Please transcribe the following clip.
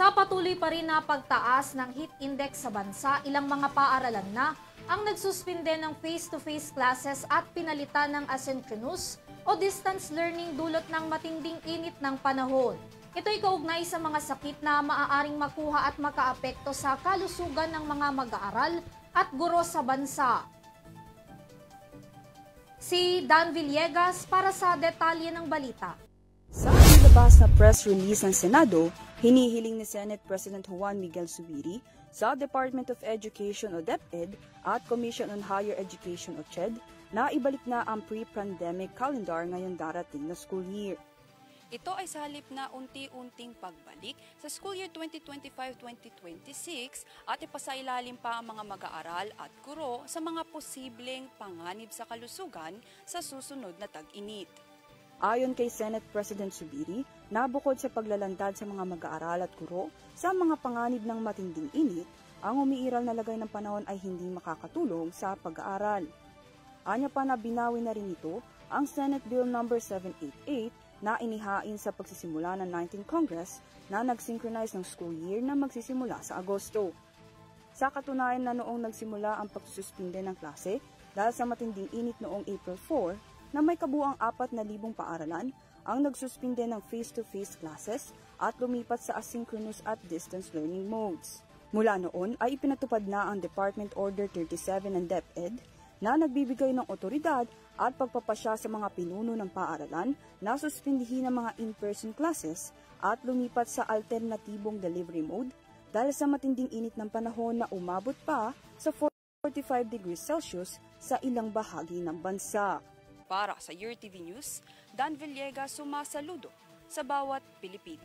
Sa patuloy pa rin na pagtaas ng heat index sa bansa, ilang mga paaralan na ang nagsuspinde ng face-to-face classes at pinalitan ng asynchronous o distance learning dulot ng matinding init ng panahon. Ito'y kaugnay sa mga sakit na maaaring makuha at makaapekto sa kalusugan ng mga mag-aaral at guro sa bansa. Si Dan Villegas para sa detalye ng balita. Sa inilabas na press release ng Senado, hinihiling ni Senate President Juan Miguel Zubiri sa Department of Education o DepEd at Commission on Higher Education o CHED na ibalik na ang pre-pandemic calendar ngayong darating na school year. Ito ay sa halip na unti-unting pagbalik sa school year 2025-2026 at ipasailalim pa ang mga mag-aaral at guro sa mga posibleng panganib sa kalusugan sa susunod na tag-init. Ayon kay Senate President Zubiri, nabukod sa paglalantad sa mga mag-aaral at guro sa mga panganib ng matinding init, ang umiiral na lagay ng panahon ay hindi makakatulong sa pag-aaral. Anya pa na binawi na rin ito ang Senate Bill No. 788 na inihain sa pagsisimula ng 19th Congress na nag-synchronize ng school year na magsisimula sa Agosto. Sa katunayan na noong nagsimula ang pagsususpinde ng klase dahil sa matinding init noong April 4, na may kabuang 4,000 paaralan ang nagsuspinde ng face-to-face classes at lumipat sa asynchronous at distance learning modes. Mula noon ay ipinatupad na ang Department Order 37 ng DepEd na nagbibigay ng otoridad at pagpapasya sa mga pinuno ng paaralan na suspindihin ang mga in-person classes at lumipat sa alternatibong delivery mode dahil sa matinding init ng panahon na umabot pa sa 45 degrees Celsius sa ilang bahagi ng bansa. Para sa UrTV News, Dan Villegas sumasaludo sa bawat Pilipino.